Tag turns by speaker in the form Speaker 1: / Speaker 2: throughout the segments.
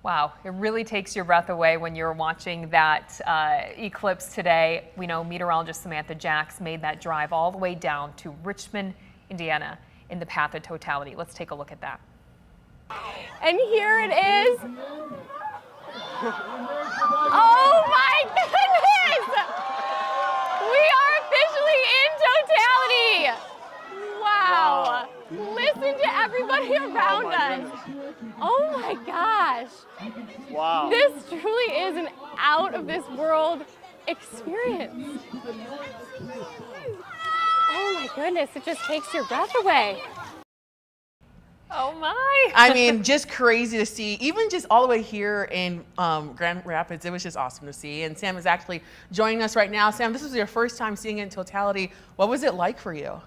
Speaker 1: Wow, it really takes your breath away when you're watching that eclipse today. We know meteorologist Samantha Jacks made that drive all the way down to Richmond, Indiana in the path of totality. Let's take a look at that.
Speaker 2: And here it is. Oh my goodness! We are officially in totality. Wow. Listen to everybody around us. Oh my gosh.
Speaker 3: Wow.
Speaker 2: This truly is an out of this world experience. Oh my goodness, it just takes your breath away.
Speaker 1: Oh my.
Speaker 3: I mean, just crazy to see, even just all the way here in Grand Rapids. It was just awesome to see. And Sam is actually joining us right now. Sam, this was your first time seeing it in totality. What was it like for you?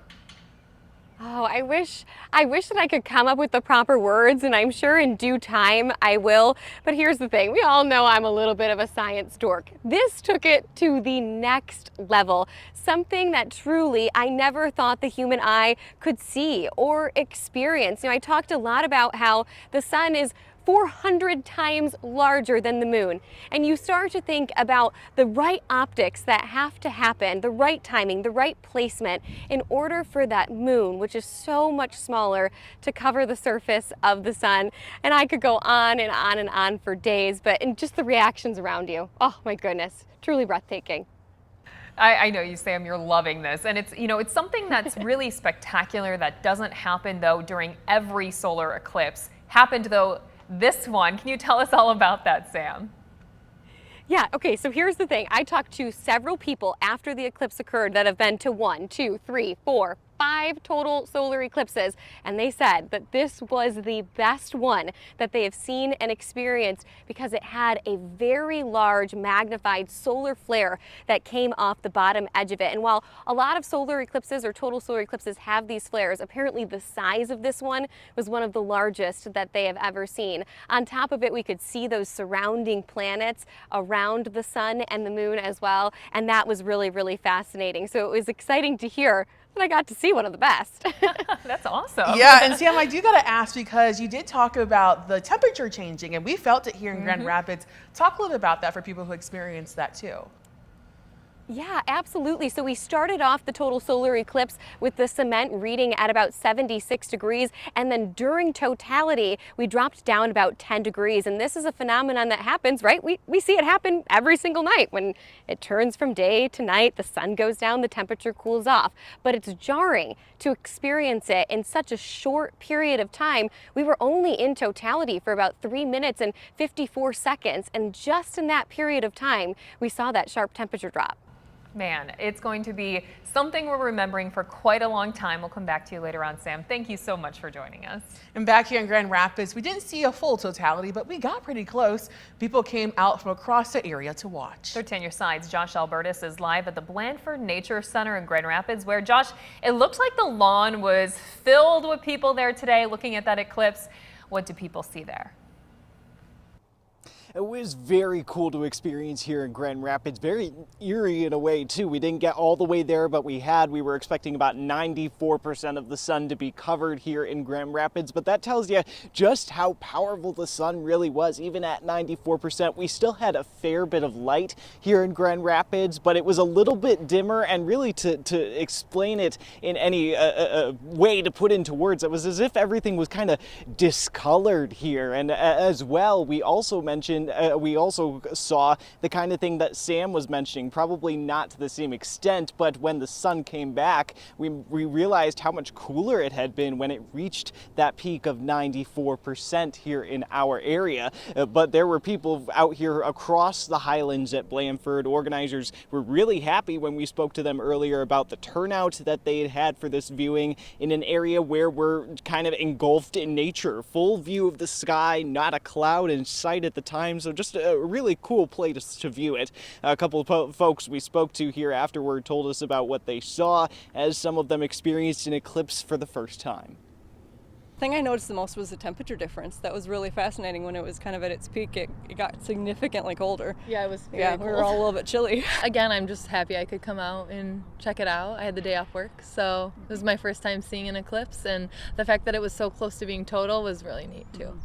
Speaker 2: Oh, I wish that I could come up with the proper words, and I'm sure in due time I will. But here's the thing, we all know I'm a little bit of a science dork. This took it to the next level, something that truly I never thought the human eye could see or experience. You know, I talked a lot about how the sun is 400 times larger than the moon. And you start to think about the right optics that have to happen, the right timing, the right placement in order for that moon, which is so much smaller, to cover the surface of the sun. And I could go on and on and on for days, but in just the reactions around you, oh my goodness, truly breathtaking.
Speaker 1: I know you, Sam, you're loving this. And it's, you know, it's something that's really spectacular that doesn't happen, though, during every solar eclipse. Happened, though, this one. Can you tell us all about that, Sam?
Speaker 2: Yeah, okay, so here's the thing. I talked to several people after the eclipse occurred that have been to 1, 2, 3, 4, 5 total solar eclipses, and they said that this was the best one that they have seen and experienced because it had a very large magnified solar flare that came off the bottom edge of it. And while a lot of solar eclipses or total solar eclipses have these flares, apparently the size of this one was one of the largest that they have ever seen. On top of it, we could see those surrounding planets around the sun and the moon as well, and that was really, really fascinating. So it was exciting to hear that I got to see one of the best.
Speaker 1: That's awesome.
Speaker 3: Yeah, and Sam, I do got to ask, because you did talk about the temperature changing, and we felt it here in Grand Rapids. Talk a little bit about that for people who experienced that too.
Speaker 2: Yeah, absolutely. So we started off the total solar eclipse with the cement reading at about 76 degrees. And then during totality, we dropped down about 10 degrees. And this is a phenomenon that happens, right? We see it happen every single night. When it turns from day to night, the sun goes down, the temperature cools off. But it's jarring to experience it in such a short period of time. We were only in totality for about 3 minutes and 54 seconds. And just in that period of time, we saw that sharp temperature drop.
Speaker 1: Man, it's going to be something we're remembering for quite a long time. We'll come back to you later on, Sam. Thank you so much for joining us.
Speaker 3: And back here in Grand Rapids, we didn't see a full totality, but we got pretty close. People came out from across the area to watch.
Speaker 1: 13 Your Side's Josh Albertus is live at the Blandford Nature Center in Grand Rapids, where, Josh, it looked like the lawn was filled with people there today looking at that eclipse. What do people see there?
Speaker 4: It was very cool to experience here in Grand Rapids, very eerie in a way too. We didn't get all the way there, but we were expecting about 94% of the sun to be covered here in Grand Rapids, but that tells you just how powerful the sun really was. Even at 94%, we still had a fair bit of light here in Grand Rapids, but it was a little bit dimmer, and really to explain it in any way to put into words, it was as if everything was kind of discolored here. And as well, we also mentioned we also saw the kind of thing that Sam was mentioning, probably not to the same extent, but when the sun came back, we realized how much cooler it had been when it reached that peak of 94% here in our area. But there were people out here across the Highlands at Blandford. Organizers were really happy when we spoke to them earlier about the turnout that they had had for this viewing in an area where we're kind of engulfed in nature. Full view of the sky, not a cloud in sight at the time. So just a really cool place to view it. A couple of folks we spoke to here afterward told us about what they saw, as some of them experienced an eclipse for the first time.
Speaker 5: The thing I noticed the most was the temperature difference. That was really fascinating. When it was kind of at its peak, it got significantly colder.
Speaker 6: Yeah, it was very
Speaker 5: cold. We were all a little bit chilly.
Speaker 6: Again, I'm just happy I could come out and check it out. I had the day off work, so it was my first time seeing an eclipse, and the fact that it was so close to being total was really neat too.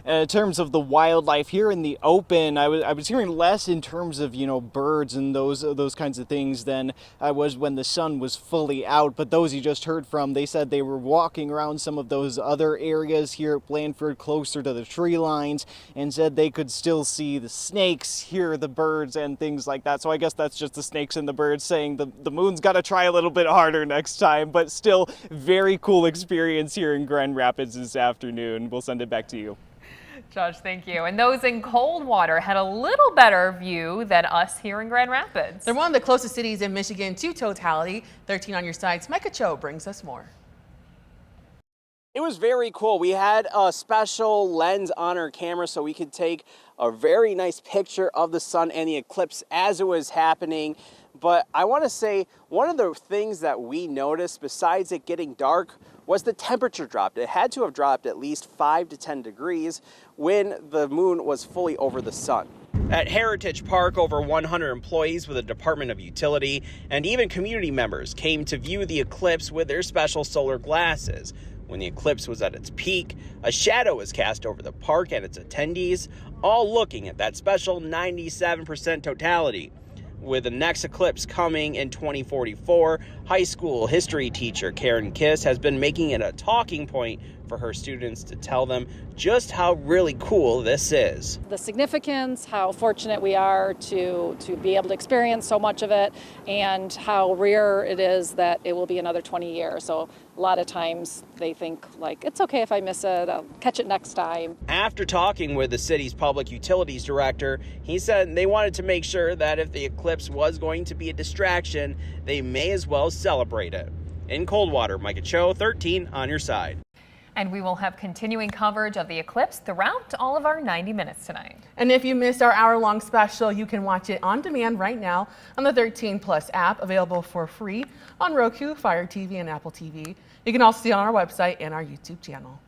Speaker 4: In terms of the wildlife here in the open, I was hearing less in terms of, you know, birds and those kinds of things than I was when the sun was fully out. But those you just heard from, they said they were walking around some of those other areas here at Blandford closer to the tree lines and said they could still see the snakes, hear the birds and things like that. So I guess that's just the snakes and the birds saying the moon's got to try a little bit harder next time, but still very cool experience here in Grand Rapids this afternoon. We'll send it back to you.
Speaker 1: Josh, thank you. And those in Coldwater had a little better view than us here in Grand Rapids.
Speaker 3: They're one of the closest cities in Michigan to Totality. 13 on your sides. Micah Cho brings us more.
Speaker 7: It was very cool. We had a special lens on our camera so we could take a very nice picture of the sun and the eclipse as it was happening. But I want to say one of the things that we noticed besides it getting dark was the temperature dropped. It had to have dropped at least 5 to 10 degrees when the moon was fully over the sun. At Heritage Park, over 100 employees with the Department of Utility and even community members came to view the eclipse with their special solar glasses. When the eclipse was at its peak, a shadow was cast over the park and its attendees, all looking at that special 97% totality. With the next eclipse coming in 2044, high school history teacher Karen Kiss has been making it a talking point for her students to tell them just how really cool this is.
Speaker 8: The significance, how fortunate we are to be able to experience so much of it, and how rare it is that it will be another 20 years. So a lot of times they think like, it's okay if I miss it, I'll catch it next time.
Speaker 7: After talking with the city's public utilities director, he said they wanted to make sure that if the eclipse was going to be a distraction, they may as well celebrate it. In Coldwater, Micah Cho, 13 on your side.
Speaker 1: And we will have continuing coverage of the eclipse throughout all of our 90 minutes tonight.
Speaker 3: And if you missed our hour-long special, you can watch it on demand right now on the 13 Plus app, available for free on Roku, Fire TV, and Apple TV. You can also see it on our website and our YouTube channel.